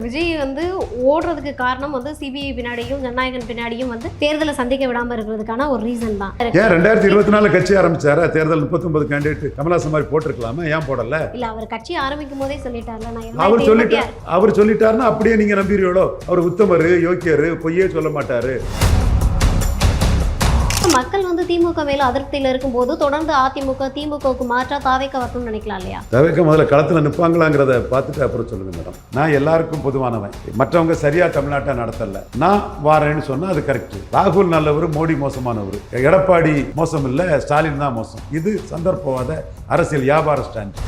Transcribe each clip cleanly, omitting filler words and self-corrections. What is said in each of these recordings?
விஜய் வந்து ஓடுறதுக்கு காரணம் வந்து சிபிஐ பின்னாடியும் ஜனநாயகன் பின்னாடியும் வந்து தேர்தலை சந்திக்க விடாம இருக்கிறதுக்கான ஒரு ரீசன் தான். ஏன் 2024 கட்சி ஆரம்பிச்சாரா? தேர்தல் 39 கேண்டிடேட் கமலாசன் மாதிரி போட்டிருக்கலாமா? ஏன் போடல? இல்ல, அவர் கட்சி ஆரம்பிக்கும் போதே சொல்லிட்டார்ல. அவர் சொல்லிட்டாருன்னா அப்படியே நீங்க நம்புறீங்களோ? அவர் உத்தமர், யோக்கியர், பொய்யே சொல்ல மாட்டாரு. மக்கள் வந்து திமுக மேல அதிருப்தியில இருக்கும்போது தொடர்ந்து அதிமுக திமுகவுக்கு மாற்றா தாவேக்க வரணும்னு நினைக்கலாம் இல்லையா? தாவேக்க முதல்ல களத்துல நிற்பாங்களாங்கிறத பார்த்துட்டு அப்புறம் சொல்லுங்க மேடம். நான் எல்லாருக்கும் பொதுவானவன். மற்றவங்க சரியா தமிழ்நாட்டை நடத்தல, நான் வாரேன்னு சொன்னா அது கரெக்ட். ராகுல் நல்லவர், மோடி மோசமானவர், எடப்பாடி மோசம் இல்ல, ஸ்டாலின் தான் மோசம். இது சந்தர்ப்பவாத அரசியல் வியாபார ஸ்டாண்ட்.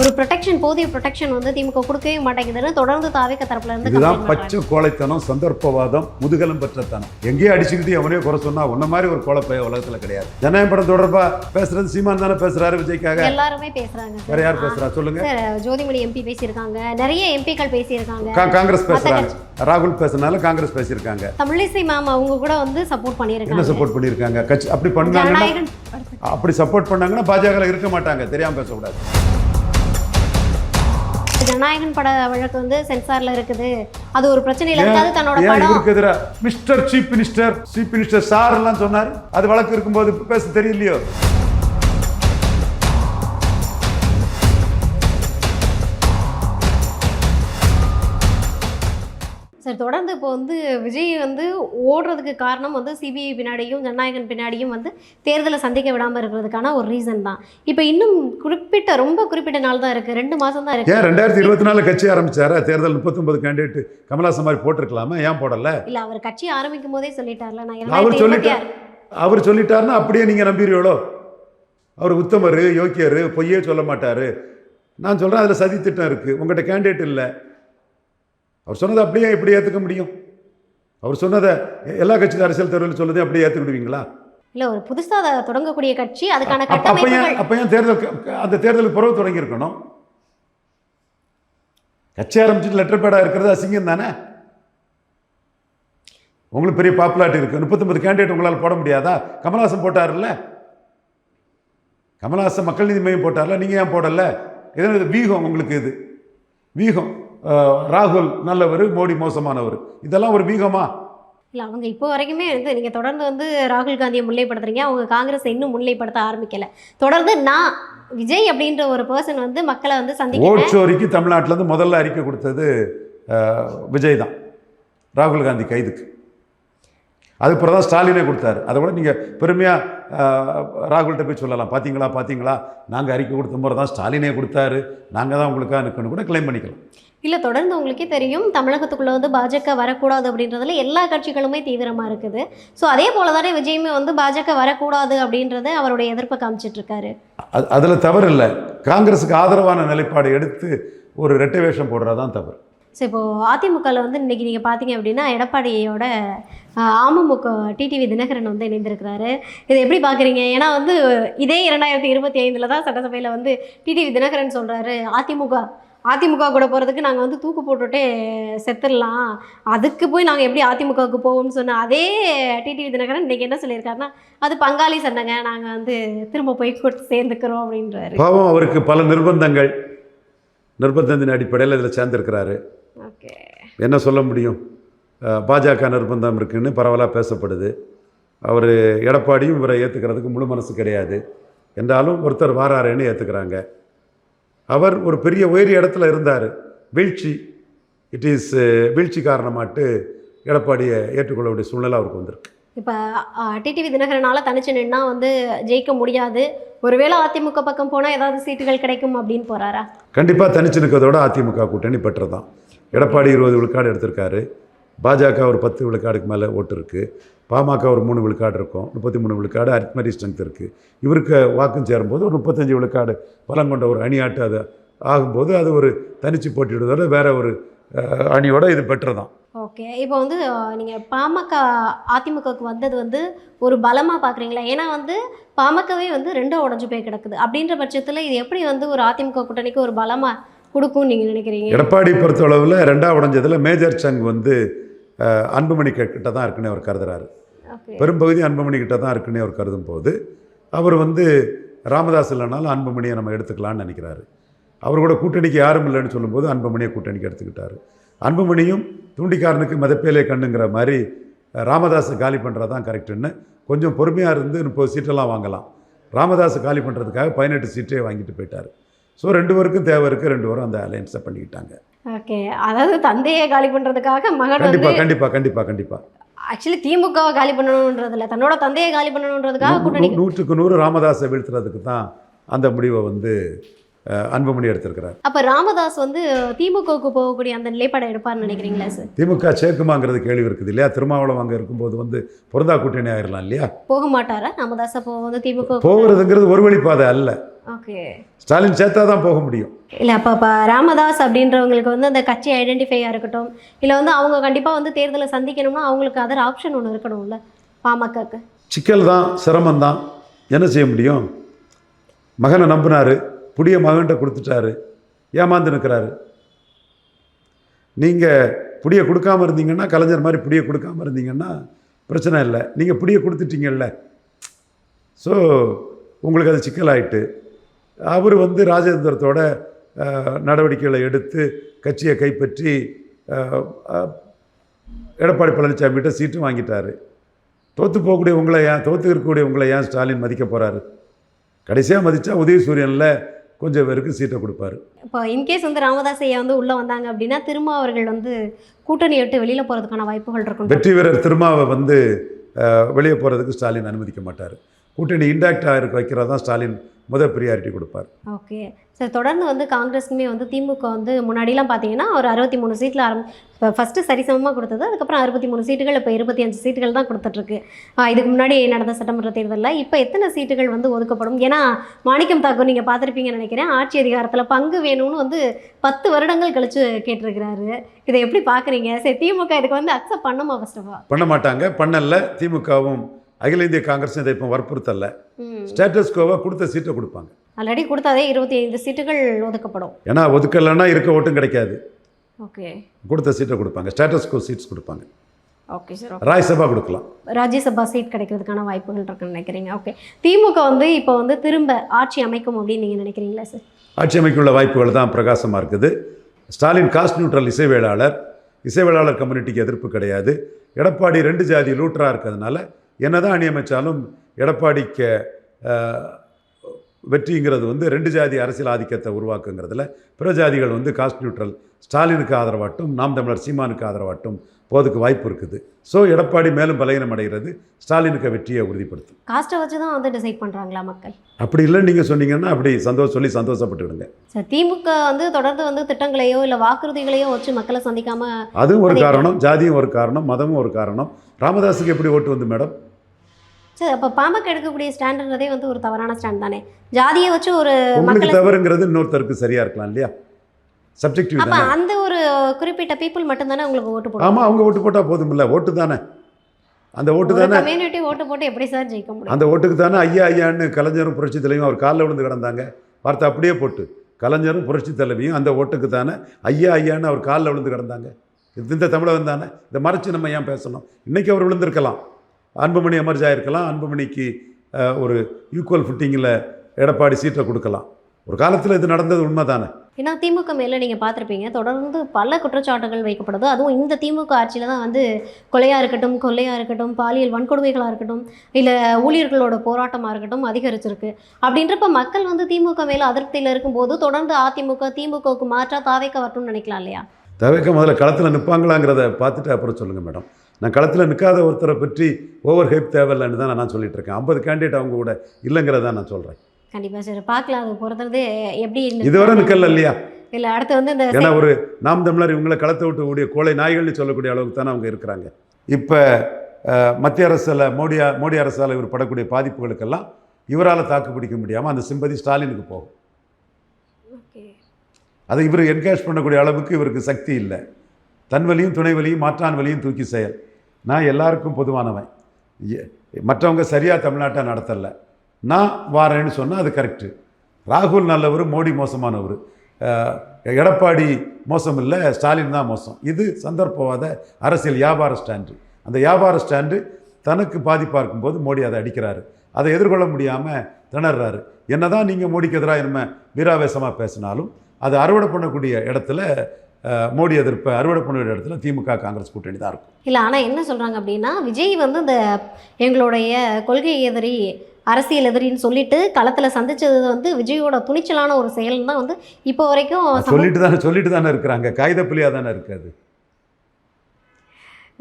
ஒரு ப்ரொடெக்ஷன், போதிய ப்ரொடெக்ஷன் வந்து திமுக கொடுக்கவே மாட்டேங்குதுன்னு தொடர்ந்து தாவேக்க தரப்புல இருந்து இதுதான் பச்சை கோழைத்தனம், சந்தர்ப்பவாதம், முதுகலம் பெற்றத்தனம். எங்கேயே அடிச்சுக்கிட்டு எவனையோ குறை சொன்னா உன்ன மாதிரி ஒரு கோழைப்பைய உலகத்துல கிடையாது. ஜனநாயக படம் தொடர்பா பேசுறது சீமான் தானே பேசுறாரு விஜய்க்காக. எல்லாருமே பேசுறாங்க. வேற யார் பேசுறா சொல்லுங்க? ஜோதிமணி எம்பி பேசியிருக்காங்க, நிறைய எம்பிக்கள் பேசியிருக்காங்க, காங்கிரஸ் பேசுறாங்க, ராகுல் பேசுனால காங்கிரஸ் பேசியிருக்காங்க, தமிழிசை மேம் அவங்க கூட வந்து சப்போர்ட் பண்ணியிருக்காங்க. என்ன சப்போர்ட் பண்ணியிருக்காங்க? கட்சி அப்படி பண்ணாங்கன்னா, அப்படி சப்போர்ட் பண்ணாங்கன்னா பாஜக இருக்க மாட்டாங்க. தெரியாம பேசக்கூடாது. ஜனநாயகன் பட வழக்கு வந்து சென்சார்ல இருக்குது, அது ஒரு பிரச்சனையில இருக்காது. தன்னோட படம் இருக்குதுரா மிஸ்டர் சீஃப் மினிஸ்டர் சார் எல்லாம் சொன்னார். அது வழக்கு இருக்கும்போது பேச தெரியலையோ? சார், தொடர்ந்து இப்போ வந்து விஜய் வந்து ஓடுறதுக்கு காரணம் வந்து சிபிஐ பின்னாடியும் ஜனநாயகன் பின்னாடியும் வந்து தேர்தலை சந்திக்க விடாமல் இருக்கிறதுக்கான ஒரு ரீசன் தான். இப்போ இன்னும் ரொம்ப குறிப்பிட்ட நாள் தான் இருக்குது, 2 மாதம் தான் இருக்குது. ஏன் 2024 கட்சி ஆரம்பிச்சாரா? தேர்தல் 39 கேண்டிடேட் கமலாசன் மாதிரி போட்டிருக்கலாமா? ஏன் போடல? இல்லை, அவர் கட்சி ஆரம்பிக்கும் போதே சொல்லிட்டார்ல. அவர் சொல்லிட்டாருன்னா அப்படியே நீங்கள் நம்புறீங்களோ? அவர் உத்தமர், யோக்கியர், பொய்யே சொல்ல மாட்டார். நான் சொல்கிறேன், அதில் சதி திட்டம் இருக்குது. உங்கள்கிட்ட கேண்டிடேட் இல்லை. அவர் சொன்னதை அப்படியே எப்படி ஏற்றுக்க முடியும்? அவர் சொன்னதை எல்லா கட்சியில் அரசியல் தேர்தல் சொன்னதை அப்படியே ஏற்றுக்கிடுவீங்களா? இல்லை, ஒரு புதுசாக தொடங்கக்கூடிய கட்சி, அதுக்கான அப்போ ஏன் அந்த தேர்தலுக்கு பிறகு தொடங்கியிருக்கணும்? கட்சி ஆரம்பிச்சுட்டு லெட்டர் பேடாக இருக்கிறது அசிங்கம் தானே? உங்களுக்கு பெரிய பாப்புலாரிட்டி இருக்குது, 39 கேண்டிடேட் உங்களால் போட முடியாதா? கமல்ஹாசன் போட்டார்ல, கமல்ஹாசன் மக்கள் நீதி மையம் போட்டார்ல, நீங்கள் ஏன் போடலை? இது வீகம், உங்களுக்கு இது வீகம். ராகுல் நல்லவர், மோடி மோசமானவர், இதெல்லாம் ஒரு வீகமா? இல்லை, அவங்க இப்போ வரைக்குமே வந்து நீங்கள் தொடர்ந்து வந்து ராகுல் காந்தியை முன்னிலைப்படுத்துறீங்க, அவங்க காங்கிரஸ் இன்னும் முன்னிலைப்படுத்த ஆரம்பிக்கலை. தொடர்ந்து நான் விஜய் அப்படின்ற ஒரு பர்சன் வந்து மக்களை வந்து சந்திக்க ஓட்சோரிக்கு தமிழ்நாட்டிலேருந்து முதல்ல அறிக்கை கொடுத்தது விஜய் தான், ராகுல் காந்தி கைதுக்கு. அதுக்கப்புறம் தான் ஸ்டாலினே கொடுத்தாரு. அதை கூட நீங்கள் பெருமையாக ராகுல்கிட்ட போய் சொல்லலாம், பார்த்தீங்களா நாங்கள் அறிக்கை கொடுத்த முறை தான் ஸ்டாலினே கொடுத்தாரு, நாங்கள் தான் உங்களுக்காக நிற்கணும் கூட கிளைம் பண்ணிக்கலாம். இல்லை, தொடர்ந்து உங்களுக்கே தெரியும், தமிழகத்துக்குள்ளே வந்து பாஜக வரக்கூடாது அப்படின்றதுல எல்லா கட்சிகளுமே தீவிரமாக இருக்குது. ஸோ அதே போல தானே விஜயுமே வந்து பாஜக வரக்கூடாது அப்படின்றத அவருடைய எதிர்ப்பை காமிச்சிட்ருக்காரு. அதில் தவறு இல்லை. காங்கிரஸுக்கு ஆதரவான நிலைப்பாடு எடுத்து ஒரு ரெட்டை வேஷம் போடுறதான் தவறு. ஸோ இப்போது அதிமுகவில் வந்து இன்றைக்கி நீங்கள் பார்த்தீங்க அப்படின்னா எடப்பாடியோட அமமுக டிடிவி தினகரன் வந்து இணைந்திருக்கிறாரு. இதை எப்படி பார்க்குறீங்க? ஏன்னா வந்து இதே 2025 தான் சட்டசபையில் வந்து டிடிவி தினகரன் சொல்கிறாரு, அதிமுக கூட போகிறதுக்கு நாங்கள் வந்து தூக்கு போட்டுவிட்டே செத்துடலாம், அதுக்கு போய் நாங்கள் எப்படி அதிமுகவுக்கு போவோம்னு சொன்ன அதே டிடிவி தினகரன் இன்றைக்கி என்ன சொல்லியிருக்காருன்னா, அது பங்காளி சண்டைங்க, நாங்கள் வந்து திரும்ப போய் சேர்ந்துக்கிறோம் அப்படின்றாரு. பாவம், அவருக்கு பல நிர்பந்தத்தின் அடிப்படையில் இதில் சேர்ந்துருக்கிறாரு. ஓகே, என்ன சொல்ல முடியும்? பாஜக நிர்பந்தம் இருக்குன்னு பரவலாக பேசப்படுது. அவர் எடப்பாடியும் இவரை ஏற்றுக்கிறதுக்கு முழு மனசு கிடையாது என்றாலும் ஒருத்தர் வாராருன்னு ஏற்றுக்கிறாங்க. அவர் ஒரு பெரிய உயரிய இடத்துல இருந்தார், வீழ்ச்சி காரணமாட்டு எடப்பாடியை ஏற்றுக்கொள்ளக்கூடிய சூழ்நிலை அவருக்கு வந்திருக்கு. இப்போ டிடிவி தினகரனால் தனிச்சு நின்னா வந்து ஜெயிக்க முடியாது, ஒருவேளை அதிமுக பக்கம் போனால் ஏதாவது சீட்டுகள் கிடைக்கும் அப்படின்னு போகிறாரா? கண்டிப்பாக தனிச்சு நிற்கிறதோட அதிமுக கூட்டணி பெற்று தான். எடப்பாடி 20 விழுக்காடு எடுத்திருக்காரு, பாஜக ஒரு 10 விழுக்காடுக்கு மேலே ஓட்டு இருக்குது, பாமக ஒரு 3 விழுக்காடு இருக்கும், 33 விழுக்காடு அரித்மெட்டிக் ஸ்ட்ரென்த் இருக்குது. இவருக்கு வாக்கும் சேரும்போது ஒரு 35 விழுக்காடு பலம் கொண்ட ஒரு அணியாட்டு அது ஆகும்போது அது ஒரு தனிச்சு போட்டியிடுவதோட வேற ஒரு அணியோட இது பெற்று தான். ஓகே, இப்போ வந்து நீங்கள் பாமக அதிமுகவுக்கு வந்தது வந்து ஒரு பலமாக பார்க்குறீங்களா? ஏன்னா வந்து பாமகவே வந்து 2 உடஞ்சு போய் கிடக்குது. அப்படின்ற பட்சத்தில் இது எப்படி வந்து ஒரு அதிமுக கூட்டணிக்கு ஒரு பலமாக கொடுக்கும்னு நீங்கள் நினைக்கிறீங்க? எடப்பாடி பொறுத்தளவில் 2 உடஞ்சதில் மேஜர் சங் வந்து அன்புமணி கிட்ட தான் இருக்குன்னு அவர் கருதுறாரு. பெரும்பகுதி அன்புமணி கிட்ட தான் இருக்குன்னு அவர் கருதும் போது அவர் வந்து ராமதாஸ் இல்லைனாலும் அன்புமணியை நம்ம எடுத்துக்கலான்னு நினைக்கிறாரு. அவர் கூட கூட்டணிக்கு யாரும் இல்லைன்னு சொல்லும்போது அன்புமணியை கூட்டணிக்கு எடுத்துக்கிட்டார். அன்புமணியும் தூண்டிக்காரனுக்கு மிதப்பேலே கண்ணுங்கிற மாதிரி ராமதாஸை காலி பண்ணுறது தான் கரெக்டுன்னு கொஞ்சம் பொறுமையாக இருந்து 30 சீட்டெல்லாம் வாங்கலாம். ராமதாஸை காலி பண்ணுறதுக்காக 18 சீட்டே வாங்கிட்டு போயிட்டார். ஸோ 2 பேருக்கும் தேவை இருக்குது, 2 பேரும் அந்த அலையன்ஸை பண்ணிக்கிட்டாங்க. ஓகே, அதாவது தந்தையை காலி பண்ணுறதுக்காக மகன் கண்டிப்பாக கண்டிப்பாக கண்டிப்பாக கண்டிப்பாக ஆக்சுவலி திமுகவை காலி பண்ணணுன்றதுல தன்னோட தந்தையை காலி பண்ணணுன்றதுக்காக கூட்டணி 100க்கு 100 ராமதாஸை வீழ்த்துறதுக்கு தான் அந்த முடிவை அன்புமணி எடுத்திருக்கிறார். அப்போ ராமதாஸ் திமுகவுக்கு போகக்கூடிய அந்த நிலைப்பாடை எடுப்பார்னு நினைக்கிறீங்களா சார்? திமுக சேர்க்குமாங்கிறது கேள்வி இருக்குது இல்லையா? திருமாவளவன் அங்கே இருக்கும்போது பொருந்தா கூட்டணி ஆயிடலாம் இல்லையா? போக மாட்டாரா ராமதாஸ்? அப்போ திமுக போகிறதுங்கிறது ஒரு வழிப்பாதை அல்ல. ஓகே, ஸ்டாலின் சேர்த்தா தான் போக முடியும். இல்லை அப்போ ராமதாஸ் அப்படின்றவங்களுக்கு அந்த கட்சி ஐடென்டிஃபையாக இருக்கட்டும், இல்லை அவங்க கண்டிப்பாக தேர்தலை சந்திக்கணும்னா அவங்களுக்கு அதர் ஆப்ஷன் ஒன்று இருக்கணும்ல பாமகக்கு. சிக்கல் தான், சிரமந்தான், என்ன செய்ய முடியும்? மகனை நம்பினார், புடிய மகன்கிட்ட கொடுத்துட்டாரு, ஏமாந்து நிற்கிறாரு. நீங்கள் புடியை கொடுக்காமல் இருந்தீங்கன்னா, கலைஞர் மாதிரி புடியை கொடுக்காமல் இருந்தீங்கன்னா பிரச்சனை இல்லை. நீங்கள் புடியை கொடுத்துட்டீங்கல்ல, ஸோ உங்களுக்கு அது சிக்கலாயிட்டு அவர் ராஜேந்திரத்தோட நடவடிக்கைகளை எடுத்து கட்சியை கைப்பற்றி எடப்பாடி பழனிசாமிகிட்ட சீட்டும் வாங்கிட்டார். தோற்று போகக்கூடிய தோற்று இருக்கக்கூடிய உங்களை ஏன் ஸ்டாலின் மதிக்க போகிறாரு? கடைசியாக மதித்தா உதயசூரியனில் கொஞ்சம் பேருக்கு சீட்டை கொடுப்பாரு. இப்போ இன்கேஸ் ராமதாஸ் ஐயா உள்ளே வந்தாங்க அப்படின்னா திரும்ப அவர்கள் கூட்டணி விட்டு வெளியில் போகிறதுக்கான வாய்ப்புகள் இருக்கும். வெற்றி வீரர் திருமாவை வெளியே போகிறதுக்கு ஸ்டாலின் அனுமதிக்க மாட்டார். கூட்டணி இன்டாக்டாக வைக்கிறது தான் ஸ்டாலின் ப்ரியாரிட்டி கொடுப்பார். ஓகே சார், தொடர்ந்து காங்கிரஸுக்குமே திமுக முன்னாடிலாம் பார்த்தீங்கன்னா ஒரு 63 சீட்டில் ஃபஸ்ட்டு சரிசமமாக கொடுத்தது, அதுக்கப்புறம் 63 சீட்டுகள், இப்போ 25 சீட்டுகள் தான் கொடுத்துட்ருக்கு. இதுக்கு முன்னாடி நடந்த சட்டமன்ற தேர்தலில் இப்போ எத்தனை சீட்டுகள் ஒதுக்கப்படும்? ஏன்னா மாணிக்கம் தாக்கூர் நீங்கள் பார்த்துருப்பீங்கன்னு நினைக்கிறேன், ஆட்சி அதிகாரத்தில் பங்கு வேணும்னு 10 வருடங்கள் கழித்து கேட்டிருக்கிறாரு. இதை எப்படி பார்க்குறீங்க? சரி, திமுக இதுக்கு அக்செப்ட் பண்ணுமா? ஃபர்ஸ்ட் ஆஃப் ஆல் பண்ண மாட்டாங்க, பண்ணல. திமுகவும் அகில இந்திய காங்கிரஸ் இதை இப்போ வற்புறுத்தல. ஸ்டேட்டஸ் கோவா கொடுத்த சீட்டை கொடுப்பாங்க. ஆல்ரெடி கொடுத்தாதே 25 சீட்டுகள் ஒதுக்கப்படும். ஏன்னா ஒதுக்கலைன்னா இருக்க ஓட்டும் கிடைக்காது. ஓகே, கொடுத்த சீட்டை கொடுப்பாங்க, ஸ்டேட்டஸ் கோ சீட்ஸ் கொடுப்பாங்க. ஓகே சார், ராஜ்யசபா கொடுக்கலாம், ராஜ்யசபா சீட் கிடைக்கிறதுக்கான வாய்ப்புகள் இருக்குன்னு நினைக்கிறீங்க? ஓகே, திமுக இப்போ திரும்ப ஆட்சி அமைக்கும் அப்படின்னு நீங்கள் நினைக்கிறீங்களா சார்? ஆட்சி அமைக்குள்ள வாய்ப்புகள் தான் பிரகாசமாக இருக்குது. ஸ்டாலின் காஸ்ட் நியூட்ரல் இசைவேளாளர் கம்யூனிட்டிக்கு எதிர்ப்பு கிடையாது. எடப்பாடி 2 ஜாதி லூட்டராக இருக்கிறதுனால என்னதான் அணி அமைச்சாலும் எடப்பாடிக்கு வெற்றிங்கிறது 2 ஜாதி அரசியல் ஆதிக்கத்தை உருவாக்குங்கிறதுல பிற ஜாதிகள் காஸ்ட் நியூட்ரல் ஸ்டாலினுக்கு ஆதரவாட்டும் நாம் தமிழர் சீமானுக்கு ஆதரவாட்டும் போதுக்கு வாய்ப்பு இருக்குது. ஸோ எடப்பாடி மேலும் பலகீனம் அடைகிறது, ஸ்டாலினுக்கு வெற்றியை உறுதிப்படுத்தும். காஸ்ட்டை வச்சு தான் டிசைட் பண்ணுறாங்களா மக்கள்? அப்படி இல்லைன்னு நீங்கள் சொன்னீங்கன்னா அப்படி சொல்லி சந்தோஷப்பட்டுவிடுங்க. சார், திமுக தொடர்ந்து திட்டங்களையோ இல்லை வாக்குறுதிகளையோ வச்சு மக்களை சந்திக்காம, அதுவும் ஒரு காரணம், ஜாதியும் ஒரு காரணம், மதமும் ஒரு காரணம். ராமதாஸுக்கு எப்படி ஓட்டு மேடம்? சார், அப்போ பாமக எடுக்கக்கூடிய ஸ்டாண்டர்டே ஒரு தவறான ஸ்டாண்ட் தானே? ஜாதியை வச்சு ஒரு உங்களுக்கு தவறுங்கிறது இன்னொருத்தருக்கு சரியாக இருக்கலாம் இல்லையா? சப்ஜெக்டிவ் தானே. அந்த ஒரு குறிப்பிட்ட பீப்புள் மட்டும் தானே உங்களுக்கு ஓட்டு போடுவாங்க. ஆமாம், அவங்க ஓட்டு போட்டால் போதும் இல்லை? ஓட்டு தானே, அந்த ஓட்டு தானே கம்யூனிட்டி ஓட்டு போட்டு எப்படி சார் ஜெயிக்க முடியும்? அந்த ஓட்டுக்கு தானே ஐயான்னு கலைஞரும் புரட்சி தலைவியும் அவர் காலில் விழுந்து கிடந்தாங்க. வார்த்தை அப்படியே போட்டு கலைஞரும் புரட்சி தலைவியும் அந்த ஓட்டுக்கு தானே ஐயான்னு அவர் காலில் விழுந்து கிடந்தாங்க. இந்த தமிழகம் தானே. இதை மறைச்சு நம்ம ஏன் பேசணும்? இன்றைக்கி அவர் விழுந்திருக்கலாம், அன்புமணி எமர்ஜ் ஆகிருக்கலாம், அன்புமணிக்கு ஒரு ஈக்குவல் ஃபிட்டிங்கில் எடப்பாடி சீட்டை கொடுக்கலாம். ஒரு காலத்தில் இது நடந்தது உண்மை தானே. ஏன்னா திமுக மேலே நீங்கள் பார்த்துருப்பீங்க, தொடர்ந்து பல குற்றச்சாட்டுகள் வைக்கப்படுது. அதுவும் இந்த திமுக ஆட்சியில் தான் கொலையாக இருக்கட்டும், கொள்ளையாக இருக்கட்டும், பாலியல் வன்கொடுமைகளாக இருக்கட்டும், இல்லை ஊழியர்களோட போராட்டமாக இருக்கட்டும் அதிகரிச்சிருக்கு. அப்படின்றப்ப மக்கள் திமுக மேலே அதிருப்தியில் இருக்கும்போது தொடர்ந்து அதிமுக திமுகவுக்கு மாற்றா தாவேக்க வரட்டும்னு நினைக்கலாம் இல்லையா? தாவேக்க முதல்ல களத்தில் நிற்பாங்களாங்கிறத பார்த்துட்டு அப்புறம் சொல்லுங்கள் மேடம். நான் களத்தில் நிற்காத ஒருத்தரை பற்றி ஓவர் ஹைப் தேவையில்லைன்னு தான் நான் சொல்லிட்டு இருக்கேன். 50 கேண்டிடேட் அவங்க கூட இல்லைங்கிறத நான் சொல்கிறேன். கண்டிப்பாக சார், பார்க்கலாம். அது பொறுத்தது எப்படி இதுவரை நிற்கல இல்லையா? இல்லை, அடுத்து இந்த ஏன்னா ஒரு நாம் தமிழர் இவங்களை களத்தை விட்டு கூடிய கோழை நாய்கள்னு சொல்லக்கூடிய அளவுக்கு தானே அவங்க இருக்கிறாங்க. இப்போ மத்திய அரசில் மோடி அரசால் இவர் படக்கூடிய பாதிப்புகளுக்கெல்லாம் இவரால் தாக்கு பிடிக்க முடியாமல் அந்த சிம்பதி ஸ்டாலினுக்கு போகும். அதை இவர் என்கேஷ் பண்ணக்கூடிய அளவுக்கு இவருக்கு சக்தி இல்லை. தன் வலியும் துணை வலியும் மாற்றான் வலியும் தூக்கி செயல். நான் எல்லாருக்கும் பொதுவானவன், மற்றவங்க சரியாக தமிழ்நாட்டை நடத்தலை, நான் வாரேன்னு சொன்னால் அது கரெக்டு. ராகுல் நல்லவர், மோடி மோசமானவர், எடப்பாடி மோசம் இல்லை, ஸ்டாலின் தான் மோசம். இது சந்தர்ப்பவாத அரசியல் வியாபார ஸ்டாண்டு. அந்த வியாபார ஸ்டாண்டு தனக்கு பாதிப்பாக இருக்கும்போது மோடி அதை அடிக்கிறாரு. அதை எதிர்கொள்ள முடியாமல் திணறாரு. என்ன தான் நீங்கள் மோடிக்கு எதிராக என்ன வீராவேசமாக பேசினாலும் அது அறுவடை பண்ணக்கூடிய இடத்துல மோடி எதிர்ப்பை அறுவடை பண்ணக்கூடிய இடத்துல திமுக காங்கிரஸ் கூட்டணி தான் இருக்கும். இல்லை, ஆனால் என்ன சொல்கிறாங்க அப்படின்னா, விஜய் வந்து இந்த எங்களுடைய கொள்கை எதிரி, அரசியல் எதிரின்னு சொல்லிட்டு களத்தில் சந்திச்சது வந்து விஜயோட துணிச்சலான ஒரு செயல் தான் வந்து இப்போ வரைக்கும் சொல்லிட்டு தானே இருக்கிறாங்க. காகிதப்புலியாக தானே இருக்காது.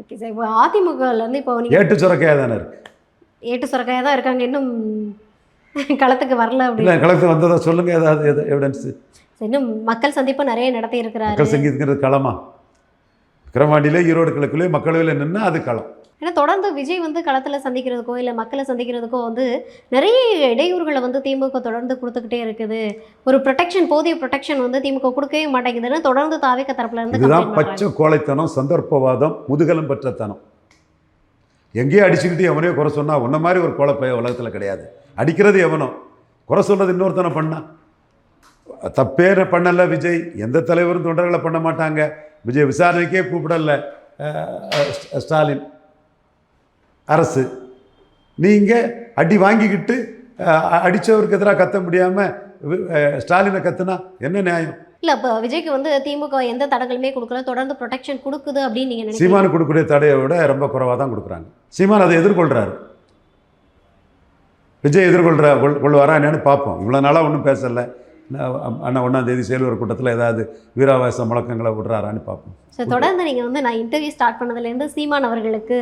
ஓகே சார், இப்போ அதிமுகலேருந்து இப்போ நீங்கள் ஏட்டு சுரக்கையாக தானே இருக்கு. ஏட்டு சுரக்காயாக தான் இருக்காங்க, இன்னும் களத்துக்கு வரல இல்லை, அப்படின்னு. களத்துக்கு வந்ததா சொல்லுங்கள், ஏதாவது எவிடன்ஸு. இன்னும் மக்கள் சந்திப்பு நிறைய நடத்தி இருக்கிறாரு. மக்கள் சங்கீதங்கிறது களமா? விக்கிரவாண்டியிலே ஈரோடு கிழக்குள்ளே மக்களவையில் நின்று அது களம். ஏன்னா தொடர்ந்து விஜய் வந்து களத்தில் சந்திக்கிறதுக்கோ இல்லை மக்களை சந்திக்கிறதுக்கோ வந்து நிறைய இடையூறுகளை வந்து திமுக தொடர்ந்து கொடுத்துக்கிட்டே இருக்குது. ஒரு ப்ரொடெக்ஷன், போதிய ப்ரொடெக்ஷன் வந்து திமுக கொடுக்கவே மாட்டேங்குதுன்னு தொடர்ந்து தாவேக தரப்புல இருந்து இதுதான் பச்சை கோழைத்தனம், சந்தர்ப்பவாதம், முதுகலம் பெற்றத்தனம். எங்கேயோ அடிச்சுக்கிட்டு எவனையோ குறை சொன்னா உன்ன மாதிரி ஒரு கோழைப்பைய உலகத்தில் கிடையாது. அடிக்கிறது எவனோ, குறை சொல்றது இன்னொருத்தனை பண்ணா. தப்பே பண்ணல விஜய். எந்த தலைவரும் தொண்டர்களை பண்ண மாட்டாங்க. விஜய் விசாரணைக்கே கூப்பிடல ஸ்டாலின் அரசு. நீங்கள் அடி வாங்கிக்கிட்டு அடித்தவருக்கு எதிராக கத்த முடியாமல் ஸ்டாலினை கத்துனா என்ன நியாயம்? இல்லை, இப்போ விஜய்க்கு வந்து திமுக எந்த தடங்களுமே கொடுக்கல, தொடர்ந்து ப்ரொடெக்ஷன் கொடுக்குது அப்படின்னு நீங்கள் நினைக்கிறீங்க? சீமானு கொடுக்கக்கூடிய தடையை விட ரொம்ப குறைவாக தான் கொடுக்குறாங்க. சீமான் அதை எதிர்கொள்கிறாரு. விஜய் கொள்வாரா என்னன்னு பார்ப்போம். இவ்வளோ நாளாக ஒன்றும் பேசலை. அண்ணா 1ஆம் தேதி செயல்வர் கூட்டத்தில் ஏதாவது வீராவாச முழக்கங்களை விடுறாரான்னு பார்ப்போம். சார், தொடர்ந்து நீங்கள் வந்து நான் இன்டர்வியூ ஸ்டார்ட் பண்ணதுலேருந்து சீமான் அவர்களுக்கு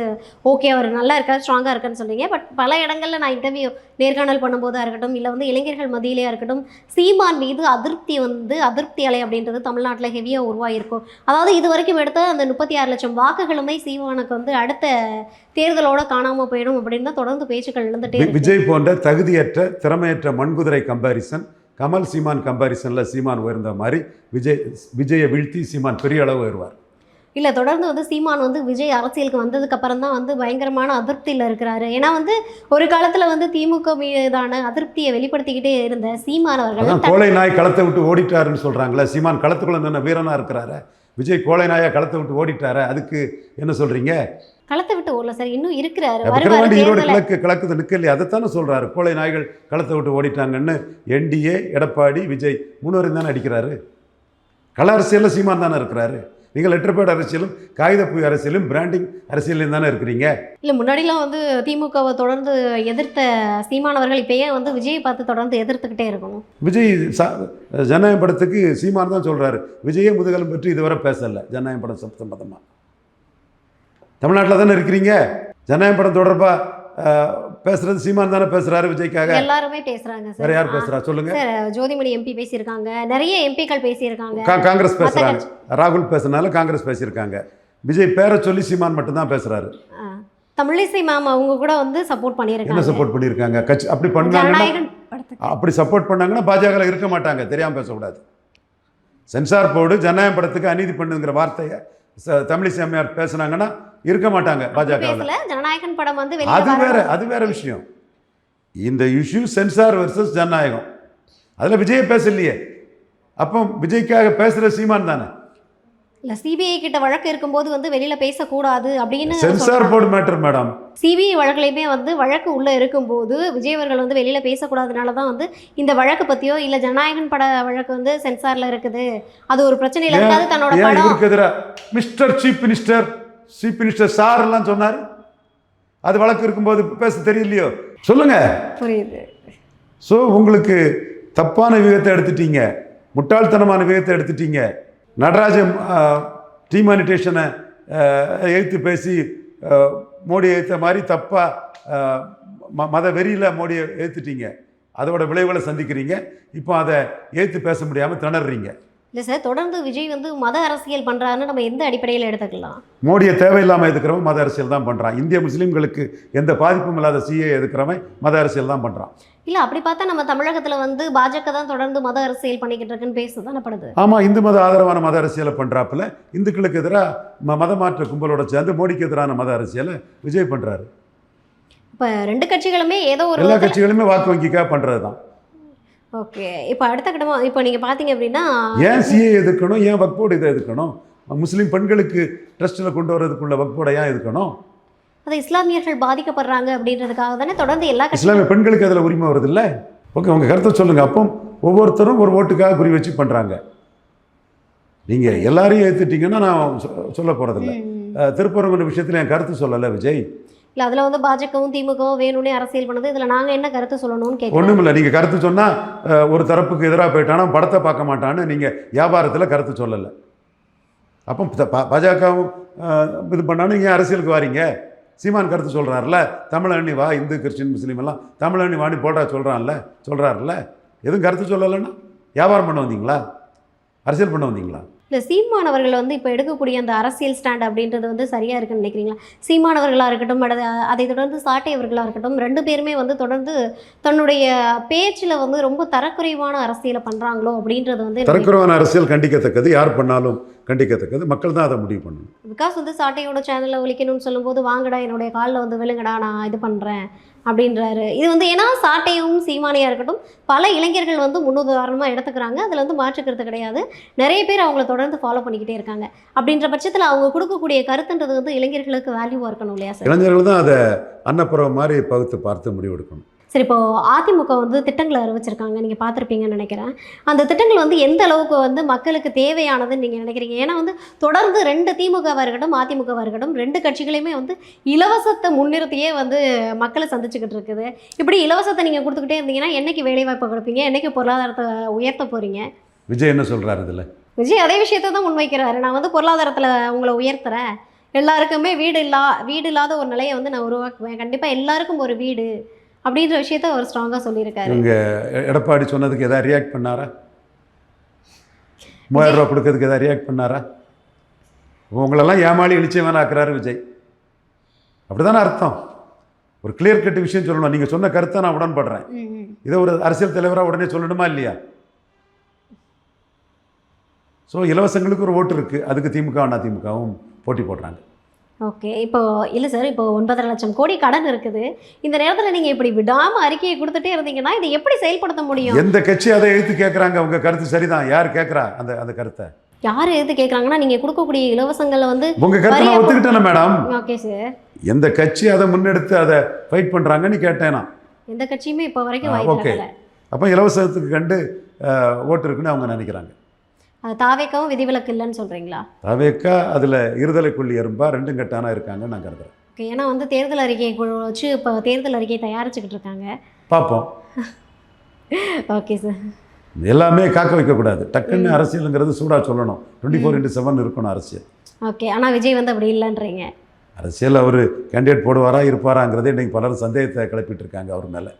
ஓகே அவர் நல்லா இருக்கார், ஸ்ட்ராங்காக இருக்கான்னு சொல்கிறீங்க. பட் பல இடங்களில் நான் இன்டர்வியூ நேர்காணல் பண்ணும்போதாக இருக்கட்டும், இல்லை வந்து இளைஞர்கள் மத்தியிலேயே இருக்கட்டும், சீமான் மீது அதிருப்தி அலை அப்படின்றது தமிழ்நாட்டில் ஹெவியாக உருவாகிருக்கும். அதாவது இது வரைக்கும் எடுத்த அந்த 36 லட்சம் வாக்குகளுமே சீமானுக்கு வந்து அடுத்த தேர்தலோட காணாமல் போயிடும் அப்படின்னு தான் தொடர்ந்து பேச்சுக்கள் இருந்துகிட்டே. விஜய் போன்ற தகுதியற்ற திறமையற்ற மண்குதிரை கம்பாரிசன், கமல் சீமான் கம்பாரிசனில் சீமான் உயர்ந்த மாதிரி விஜயை வீழ்த்தி சீமான் பெரிய அளவு உயர்வார். இல்லை, தொடர்ந்து வந்து சீமான் வந்து விஜய் அரசியலுக்கு வந்ததுக்கு அப்புறம் தான் வந்து பயங்கரமான அதிருப்தியில் இருக்கிறாரு. ஏன்னா வந்து ஒரு காலத்தில் வந்து திமுக மீதான அதிருப்தியை வெளிப்படுத்திக்கிட்டே இருந்த சீமான் அவர்கள் கோழை நாய் களத்தை விட்டு ஓடிட்டாருன்னு சொல்கிறாங்களே. சீமான் களத்துக்குள்ள நின்ன வீரனாக இருக்கிறாரு. விஜய் கோழை நாயை களத்தை விட்டு ஓடிட்டாரு. அதுக்கு என்ன சொல்கிறீங்க? களத்தை விட்டு ஓடல சார், இன்னும் இருக்கிறாரு. ஈரோடு கிழக்கு நிற்கலையே, அதைத்தானே சொல்கிறாரு. கோழை நாய்கள் களத்தை விட்டு ஓடிட்டாங்கன்னு என்டிஏ, எடப்பாடி, விஜய் 3 பேரும் தானே அடிக்கிறாரு. கள அரசியலில் சீமான் தானே இருக்கிறாரு. நீங்கள் லெட்டர்பேட் அரசியலும் காகிதப்புய் அரசியலும் பிராண்டிங் அரசியலையும் தானே இருக்கிறீங்க. இல்லை, முன்னாடிலாம் வந்து திமுகவை தொடர்ந்து எதிர்த்த சீமானவர்கள் இப்போயே வந்து விஜயை பார்த்து தொடர்ந்து எதிர்த்துக்கிட்டே இருக்கணும். விஜய் ஜனநாயக படத்துக்கு சீமான் தான் சொல்கிறாரு. விஜயே முதுகலம் பற்றி இதுவரை பேசலை. ஜனநாயக படம் சம்பந்தமாக தமிழ்நாட்டில் தானே இருக்கிறீங்க. ஜனநாயக படம் தொடர்பாக பேசுறது சீமான் தானே பேசுறாரு. விஜய்க்காக எல்லாருமே பேசுறாங்க சார். வேற யார் பேசுறா சொல்லுங்க? சார், ஜோதிமணி எம்பி பேசியிருக்காங்க, நிறைய எம்பிக்கள் பேசியிருக்காங்க, காங்கிரஸ் பேசுறாங்க, ராகுல் பேசுனால காங்கிரஸ் பேசியிருக்காங்க. விஜய் பேரை சொல்லி சீமான் மட்டும்தான் பேசுறாரு. தமிழிசை மேம் அவங்க கூட வந்து சப்போர்ட் பண்ணியிருக்காங்க. என்ன சப்போர்ட் பண்ணியிருக்காங்க? கட்சி அப்படி பண்ணாங்கன்னா, அப்படி சப்போர்ட் பண்ணாங்கன்னா பாஜக இருக்க மாட்டாங்க. தெரியாமல் பேசக்கூடாது. சென்சார் போர்டு ஜனநாயக படத்துக்கு அநீதி பண்ணுங்கிற வார்த்தையை தமிழிசை அம்மையார் பேசுனாங்கன்னா இருக்க மாட்டாங்க பாஜக. ஜனநாயகன் படம் வந்து அது வேற விஷயம். இந்த இஷ்யூ சென்சார் வெர்சஸ் ஜனநாயகம். அதில் விஜய் பேசலையே. அப்போ விஜய்க்காக பேசுகிற சீமான் தானே. இல்லை, சிபிஐ கிட்ட வழக்கு இருக்கும்போது வந்து வெளியில் பேசக்கூடாது அப்படின்னு censor board matter madam. CBI வழக்குலையுமே வந்து வழக்கு உள்ளே இருக்கும்போது விஜய் அவர்கள் வந்து வெளியில் பேசக்கூடாதுனால தான் வந்து இந்த வழக்கு பற்றியோ இல்லை ஜனநாயகன் பட வழக்கு வந்து சென்சாரில் இருக்குது, அது ஒரு பிரச்சனையில் இருக்காது. தன்னோட படம் மிஸ்டர் சீஃப் மினிஸ்டர் சார் எல்லாம் சொன்னார். அது வழக்கு இருக்கும்போது பேச தெரியலையோ? சொல்லுங்க. புரியுது. ஸோ உங்களுக்கு தப்பான விதத்தை எடுத்துட்டீங்க, முட்டாள்தனமான விதத்தை எடுத்துட்டீங்க. நடராஜன் டிமானிட்டேஷனை எழுத்து பேசி மோடியை எழுத்த மாதிரி தப்பாக மத வெறியில் மோடியை எழுத்துட்டீங்க. அதோட விளைவுகளை சந்திக்கிறீங்க. இப்போ அதை எழுத்து பேச முடியாமல் திணறீங்க. இல்லை சார், தொடர்ந்து விஜய் வந்து மத அரசியல் பண்ணுறாருன்னு நம்ம எந்த அடிப்படையில் எடுத்துக்கலாம்? மோடியை தேவையில்லாமல் எதுக்கிறவன் மத அரசியல் தான் பண்ணுறான். இந்திய முஸ்லீம்களுக்கு எந்த பாதிப்பும் இல்லாத சிஏ எதுக்கிறவன் மத அரசியல் தான் பண்ணுறான். இல்லை, அப்படி பார்த்தா நம்ம தமிழகத்தில் வந்து பாஜக தான் தொடர்ந்து மத அரசியல் பண்ணிக்கிட்டு இருக்குன்னு பேச படுது. ஆமாம், இந்து மத ஆதரவான மத அரசியலை பண்ணுறாப்புல இந்துக்களுக்கு எதிராக மத மாற்ற கும்பலோட சேர்ந்து மோடிக்கு எதிரான மத அரசியலை விஜய் பண்ணுறாரு. இப்போ 2 கட்சிகளுமே ஏதோ ஒரு எல்லா கட்சிகளுமே வாக்கு வங்கிக்காக பண்ணுறது தான். ஓகே, இப்போ அடுத்த கட்டமாக இப்போ நீங்கள் பார்த்தீங்க அப்படின்னா, ஏன் சிஏ எதுக்கணும், ஏன் வக்போர்டு இதை எதுக்கணும்? முஸ்லீம் பெண்களுக்கு ட்ரஸ்ட்டில் கொண்டு வரதுக்குள்ள வக்போர்டை ஏன் எதுக்கணும்? அது இஸ்லாமியர்கள் பாதிக்கப்படுறாங்க அப்படின்றதுக்காக தானே தொடர்ந்து எல்லா இஸ்லாமிய பெண்களுக்கு அதில் உரிமை வருது இல்லை? ஓகே, உங்கள் கருத்தை சொல்லுங்கள். அப்போ ஒவ்வொருத்தரும் ஒரு ஓட்டுக்காக குறி வச்சு பண்ணுறாங்க. நீங்கள் எல்லாரையும் ஏற்றுட்டீங்கன்னா நான் சொல்ல போகிறதில்ல. திருப்பரங்குன்ற விஷயத்தில் என் கருத்து சொல்லலை விஜய். இல்லை அதில் வந்து பாஜகவும் திமுகவும் வேணும்னே அரசியல் பண்ணுது. இதில் நாங்கள் என்ன கருத்து சொல்லணும்னு கேட்குறோம். ஒன்றும் இல்லை, நீங்கள் கருத்து சொன்னால் ஒரு தரப்புக்கு எதிராக போயிட்டானா படத்தை பார்க்க மாட்டான்னு நீங்கள் வியாபாரத்தில் கருத்து சொல்லலை. அப்போ பாஜகவும் இது பண்ணாலும் நீங்கள் அரசியலுக்கு வாரீங்க. சீமான் கருத்து சொல்கிறாருல, தமிழண்ணி வா, இந்து கிறிஸ்டின் முஸ்லீம் எல்லாம் தமிழண்ணி வாணி போடுறா சொல்கிறாருல. எதுவும் கருத்து சொல்லலைன்னா வியாபாரம் பண்ண வந்தீங்களா, அரசியல் பண்ண வந்தீங்களா? இல்லை சீமானவர்கள் வந்து இப்போ எடுக்கக்கூடிய அந்த அரசியல் ஸ்டாண்ட் அப்படின்றது வந்து சரியாக இருக்குன்னு நினைக்கிறீங்களா? சீமானவர்களாக இருக்கட்டும், அதை தொடர்ந்து சாட்டையவர்களாக இருக்கட்டும், 2 பேருமே வந்து தொடர்ந்து தன்னுடைய பேச்சில் வந்து ரொம்ப தரக்குறைவான அரசியலை பண்ணுறாங்களோ அப்படின்றது வந்து தரக்குறைவான அரசியல் கண்டிக்கத்தக்கது, யார் பண்ணாலும் கண்டிக்கத்தக்கது. மக்கள் தான் அதை முடிவு பண்ணணும். பிகாஸ் வந்து சாட்டையோட சேனலில் ஒழிக்கணும்னு சொல்லும்போது வாங்கடா என்னுடைய காலில் வந்து விழுங்கடா நான் இது பண்ணுறேன் அப்படின்றாரு. இது வந்து ஏன்னா சாட்டையும் சீமானியாக இருக்கட்டும் பல இளைஞர்கள் வந்து முன்னுதாரணமாக எடுத்துக்கிறாங்க. அதில் வந்து மாற்றுக்கிறது கிடையாது. நிறைய பேர் அவங்கள தொடர்ந்து ஃபாலோ பண்ணிக்கிட்டே இருக்காங்க. அப்படின்ற பட்சத்தில் அவங்க கொடுக்கக்கூடிய கருத்துன்றது வந்து இளைஞர்களுக்கு வேல்யூவாக இருக்கணும் இல்லையா சார்? இளைஞர்கள் தான் அதை அன்னப்புறம் மாதிரி பகுத்து பார்த்து முடிவெடுக்கணும். சரி, இப்போது அதிமுக வந்து திட்டங்களை அறிவிச்சிருக்காங்க, நீங்கள் பார்த்துருப்பீங்கன்னு நினைக்கிறேன். அந்த திட்டங்கள் வந்து எந்த அளவுக்கு வந்து மக்களுக்கு தேவையானதுன்னு நீங்கள் நினைக்கிறீங்க? ஏன்னா வந்து தொடர்ந்து 2 திமுகவாக இருக்கட்டும் அதிமுகவாக இருக்கட்டும் 2 கட்சிகளையுமே வந்து இலவசத்தை முன்னிறுத்தியே வந்து மக்களை சந்திச்சுக்கிட்டு இருக்குது. இப்படி இலவசத்தை நீங்கள் கொடுத்துக்கிட்டே இருந்தீங்கன்னா என்னைக்கு வேலைவாய்ப்பை கொடுப்பீங்க, என்னைக்கு பொருளாதாரத்தை உயர்த்த போகிறீங்க? விஜய் என்ன சொல்கிறாரு இதில்? விஜய் அதே விஷயத்தை தான் முன்வைக்கிறாரு. நான் வந்து பொருளாதாரத்தில் உங்களை உயர்த்துறேன், எல்லாருக்குமே வீடு இல்லாத ஒரு நிலையை வந்து நான் உருவாக்குவேன், கண்டிப்பாக எல்லாருக்கும் ஒரு வீடு அப்படின்ற விஷயத்த அவர் ஸ்ட்ராங்காக சொல்லியிருக்காரு. இவங்க எடப்பாடி சொன்னதுக்கு எதாவது ரியாக்ட் பண்ணாரா? 3000 ரூபா கொடுக்கறதுக்கு எதாவது ரியாக்ட் பண்ணாரா? உங்களெல்லாம் ஏமாளி நிச்சயமான ஆக்குறாரு விஜய். அப்படி தானே அர்த்தம்? ஒரு கிளியர் கட்டு விஷயம் சொல்லணும். நீங்கள் சொன்ன கருத்தை நான் உடன்படுறேன். இதை ஒரு அரசியல் தலைவராக உடனே சொல்லணுமா இல்லையா? ஸோ இலவசங்களுக்கு ஒரு ஓட்டு இருக்குது, அதுக்கு திமுக அதிமுகவும் போட்டி போடுறாங்க. ஓகே, இப்போ இல்லை சார், இப்போ 9.5 லட்சம் கோடி கடன் இருக்குது. இந்த நேரத்தில் நீங்கள் இப்படி விடாமல் அறிக்கையை கொடுத்துட்டே இருந்தீங்கன்னா இதை எப்படி செயல்படுத்த முடியும்? எந்த கட்சி அதை எழுத்து கேட்குறாங்க? உங்கள் கருத்து சரிதான். யார் கேட்குறா அந்த கருத்தை? யார் எழுத்து கேட்குறாங்கன்னா நீங்கள் கொடுக்கக்கூடிய இலவசங்களை வந்து உங்கள் கருத்தை நான் ஒத்துக்கிட்டேன் மேடம். ஓகே சார், எந்த கட்சி அதை முன்னெடுத்து அதை ஃபைட் பண்ணுறாங்கன்னு கேட்டேன் நான். எந்த கட்சியுமே இப்போ வரைக்கும் ஓகே, அப்போ இலவசத்துக்கு கண்டு ஓட்டு இருக்குன்னு அவங்க நினைக்கிறாங்க. தாவேக்காவும் விதிவிலக்கு இல்லைன்னு சொல்கிறீங்களா? தாவேக்கா அதில் இருதலைக்குள்ளி எறும்பா 2 கட்டானா இருக்காங்க நான் கருதுறேன். ஓகே, ஏன்னா வந்து தேர்தல் அறிக்கையை வச்சு இப்போ தேர்தல் அறிக்கையை தயாரிச்சுக்கிட்டு இருக்காங்க, பார்ப்போம். ஓகே சார், எல்லாமே காக்க வைக்கக்கூடாது. டக்குன்னு அரசியலுங்கிறது சூடாக சொல்லணும். 24/7 இருக்கணும் அரசியல். ஓகே, ஆனால் விஜய் வந்து அப்படி இல்லைன்றீங்க. அரசியல் அவர் கேண்டிடேட் போடுவாரா இருப்பாராங்கிறதே இன்றைக்கி பலரும் சந்தேகத்தை கிளப்பிட்டு இருக்காங்க அவர் மேலே.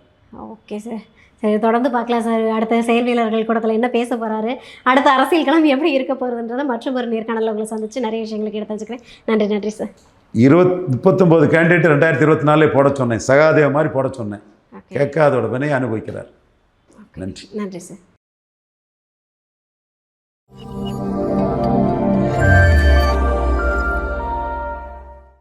ஓகே சார், சரி தொடர்ந்து பார்க்கலாம் சார். அடுத்த செயல் வீரர்கள் கூடத்தில் என்ன பேச போகிறாரு, அடுத்த அரசியல் களம் எப்படி இருக்க போகிறதுன்றதை மற்றும் ஒரு நேர்காணலில் உங்களை சந்தித்து நிறைய விஷயங்களுக்கு எடுத்து வச்சுக்கிறேன். நன்றி சார். 39 கேண்டிடேட் 2024 போட சொன்னேன், சகாதேவ மாதிரி போட சொன்னேன். கேட்காதோட வினையை அனுபவிக்கிறார். நன்றி சார்.